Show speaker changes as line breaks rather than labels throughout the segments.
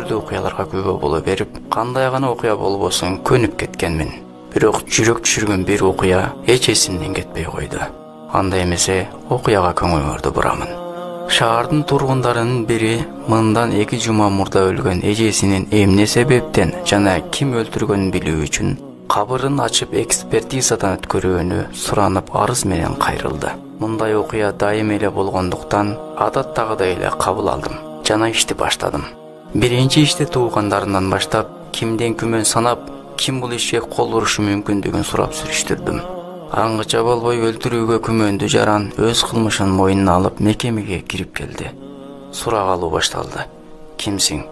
түрдүү окуяларга күбө боло берип, кандай гана окуя болбосун көнүп кеткенмин. Бирок жүрөк түшүргөн бир окуя эч эсимден кетпей койду. Анда эмесе окуяга көңүлүмдү бурамын. Шаардын тургундарынын бири мындан 2 жума мурда өлгөн эжесинин эмне себептен жана ким өлтүргөнүн билүү үчүн кабырын ачып экспертизадан өткөрүүнү суранып арыз менен кайрылды. Мындай окуя дайым эле болгондуктан адаттагыдай эле кабыл алдым жана ишти баштадым. Биринчи иште туугандарынан баштап кимден күмөн санап, ким бул ишке кол урушу мүмкүндүгүн сурап сүрүштүрдүм. Аңгыча болбой өлтүрүүгө күмөндүү жаран өз кылмышын мойнуна алып мекемеге кирип келди. Сурак алуу башталды. Кимсиң?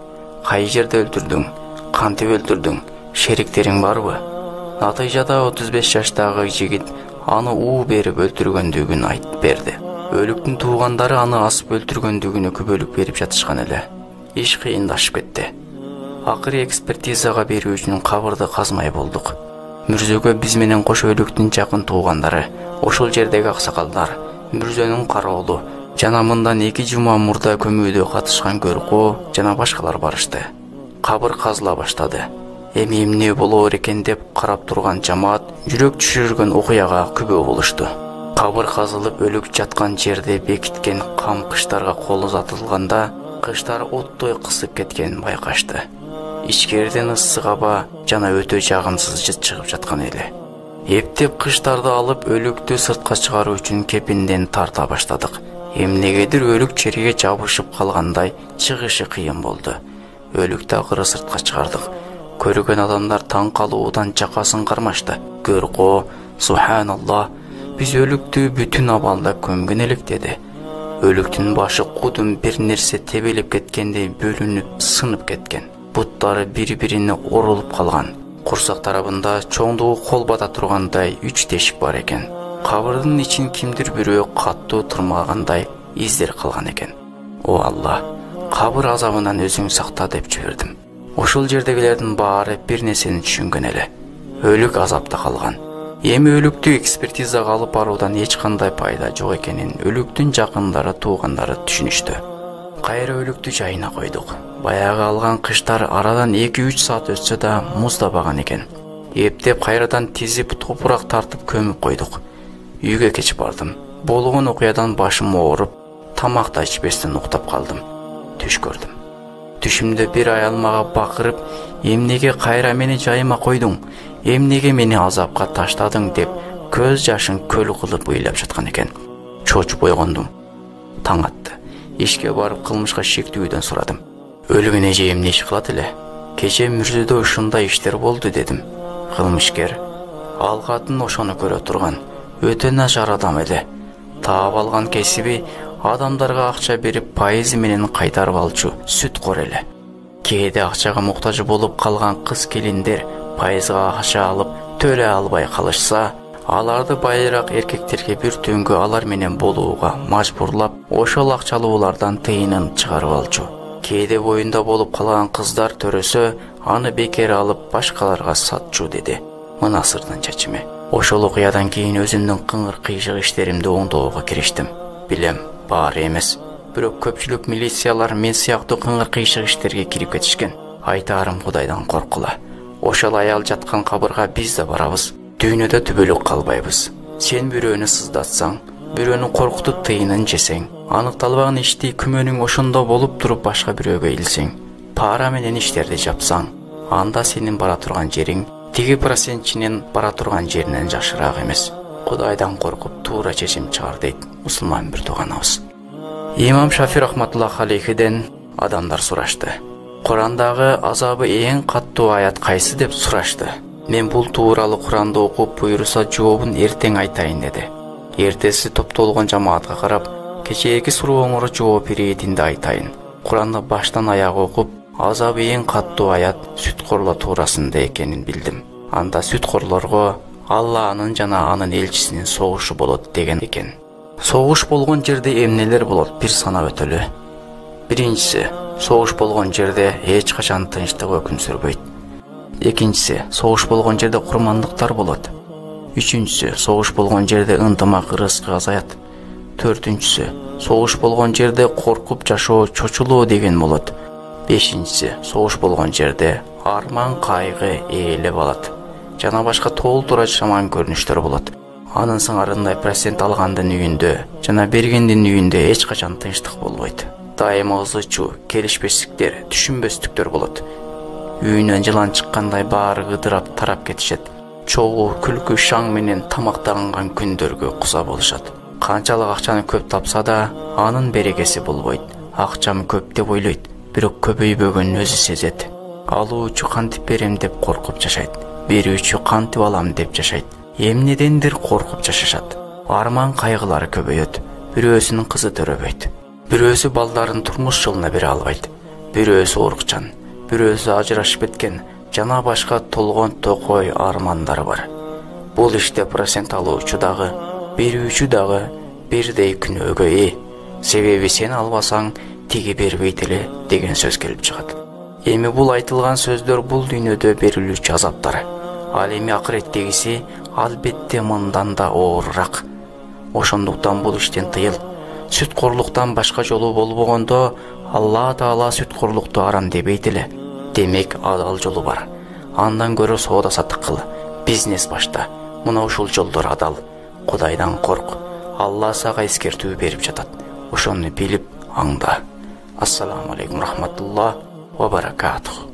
Кай жерде өлтүрдүң? Кантип өлтүрдүң? Шериктериң барбы? Натыйжада 35 жаштагы жигит аны уу берип өлтүргөндүгүн айтып берди. Өлүктүн туугандары аны асып өлтүргөндүгүнө күбөлүк берип жатышкан эле. Иш кыйындашып кетти. Акыры экспертизага берүү үчүн кабырды казмай болдук. Мүрзөгө биз менен кош өлүктүн жакын туугандары, ошол жердеги аксакалдар, мүрзөнүн кароолу жана мындан 2 жума мурда көмүүдө катышкан Көркөө жана башкалар барышты. Кабыр казыла баштады. Эми эмне болоор экен деп карап турган жамаат жүрөк түшүргөн окуяга күбө болушту. Кабыр казылып өлүк жаткан жерде бекиткен кам кыштарга колу затылганда, кыштар оттой кысып кеткенин байкашты. Ичкериден ысык аба жана өтө жагымсыз жыт чыгып жаткан эле. Эптеп кыштарды алып өлүктү сыртка чыгаруу үчүн кепинден тарта баштадык. Эмнегедир өлүк черге жабышып калгандай чыгышы кыйын болду. Өлүктү акыры сыртка чыгардык. Көргөн адамдар таң калуудан жакасын кармашты. Көркөө, субханалла, биз өлүктү бүтүн абалда көмгөн элек деди. Өлүктүн башы кудум бир нерсе тебелеп кеткендей бөлүнүп, сынып кеткен. Буттары бири-бирине орулуп калган. Курсак тарабында чоңдугу кол бата тургандай 3 тешик бар экен. Кабырдын ичин кимдир бирөө каттуу тырмагандай издер калган экен. О Алла, кабыр азабынан өзүң сакта деп жибердим. Ошол жердегилердин баары бир нерсени түшүнгөн эле. Өлүк азапта калган. Эми өлүктү экспертизага алып баруудан эч кандай пайда жок экенин өлүктүн жакындары, туугандары түшүнүштү. Кайра өлүктү жайына койдук. Баягы алган кыштар арадан 2-3 саат өтсө да муздабаган экен. Эптеп кайрадан тизип топурак тартып көмүп койдук. Үйгө кечип бардым. Болгон окуядан башым ооруп, тамак да ичпестен уктап калдым. Түш көрдүм. Түшүмдө бир аял мага бакырып, эмнеге кайра мени жайыма койдуң, эмнеге мени азапка таштадың деп көз жашын көл кылып ыйлап жаткан экен. Чочуп ойгондум. Таң атты. Ишке барып кылмышка шектүүдөн сурадым. Өлгөн эже эмне иш кылат эле? Кече мүрзөдө ушундай иштер болду дедим. Кылмышкер: ал катын ошону көрө турган, өтө начар адам эле. Таап алган кесиби адамдарга акча берип пайызы менен кайтарып алчу сүткор эле. Кээде акчага муктаж болуп калган кыз келиндер пайызга акча алып төлөй албай калышса, аларды байыраак эркектерге бир түнгө алар менен болууга мажбурлап, ошол акчалуулардан тыйынын чыгарып алчу. Кээде боюнда болуп калган кыздар төрөсө, аны бекер алып башкаларга сатчу деди. Мына сырдын чечими. Ошол окуядан кийин өзүмдүн кыңыр кыйшык иштеримди оңдоого кириштим. Билем, баары эмес. Бирок көпчүлүк милициялар мен сыяктуу кыңыр кыйшык иштерге кирип кетишкен. Айтаарым Кудайдан коркула. Ошол аял жаткан кабырга биз да барабыз. Дүйнөдө түбөлүк калбайбыз. Сен бирөөнү сыздатсаң, бирөөнү коркутуп тыйынын жесең, аныкталбаган ишти күмөнүң ошондо болуп туруп башка бирөөгө илсең, пара менен иштерди жапсаң, анда сенин бара турган жериң тиги процентчинин бара турган жеринен жакшыраак эмес. Кудайдан коркуп туура чечим чыгар дейт мусулман бир тууганыбыз. Имам Шафи рахматуллах алейхиден адамдар сурашты. Курандагы азабы эң каттуу аят кайсы деп сурашты. Мен бул тууралуу Куранды окуп буйруса жообун эртең айтайын деди. Эртеси топтолгон жамаатка карап, кечээки сурооңора жооп беретинди айтайын. Куранды баштан аяга окуп, азабы эң каттуу аят сүткорлор туурасында экенин билдим. Анда сүткорлорго Алланын жана анын элчисинин согушу болот деген экен. Согуш болгон жерде эмнелер болот бир санап өтөлү. Биринчиси, согуш болгон жерде эч качан тынчтык өкүм сүрбөйт. Экинчиси, согуш болгон жерде курмандыктар болот. Үчүнчүсү, согуш болгон жерде ынтымак ырыскы азаят. Төртүнчүсү, согуш болгон жерде коркуп жашоо чочулоо деген болот. Бешинчиси, согуш болгон жерде арман кайгы ээлеп алат жана башка толтура жаман көрүнүштөр болот. Анын сыңарындай процент алгандын үйүндө жана бергендин үйүндө эч качан тынчтык болбойт. Дайыма ызы чуу, келишпестиктер, түшүнбөстүктөр болот. Үйүнөн жылан чыккандай баары ыдырап тарап кетишет. Чогуу күлкү шаң менен тамактанган күндөргө куза болушат. Канчалык акчаны көп тапса да, анын берекеси болбойт. Акчам көп деп ойлойт, бирок көбөйбөгөнүн өзү сезет. Алуучу кантип берем деп коркуп жашайт. Берүүчү кантип алам деп жашайт. Эмнедендир коркуп жашашат. Арман кайгылары көбөйөт. Бирөөсүнүн кызы төрөбөйт. Бирөөсү балдарын турмуш жолуна бере албайт. Бирөөсү оорукчан, бирөөсү ажырашып кеткен жана башка толгон токой армандары бар. Бул иште процент алуучу дагы, берүүчү дагы бирдей күнөөгө ээ. Себеби сен албасаң, тиги бербейт эле деген сөз келип чыгат. Эми бул айтылган сөздөр бул дүйнөдө берилүүчү азаптар. Ал эми акыреттегиси албетте мындан да оорураак. Ошондуктан бул иштен тыйыл. Сүткорлуктан башка жолу болбогондо, Алла Таала сүткорлукту арам дебейт эле. Демек, адал жолу бар. Андан көрө соода саттык кыл, бизнес башта. Мына ушул жолдор адал. Кудайдан корк. Алла сага эскертүү берип жатат. Ошону билип аңда. Ассаламу алейкум рахматуллах ва баракатух.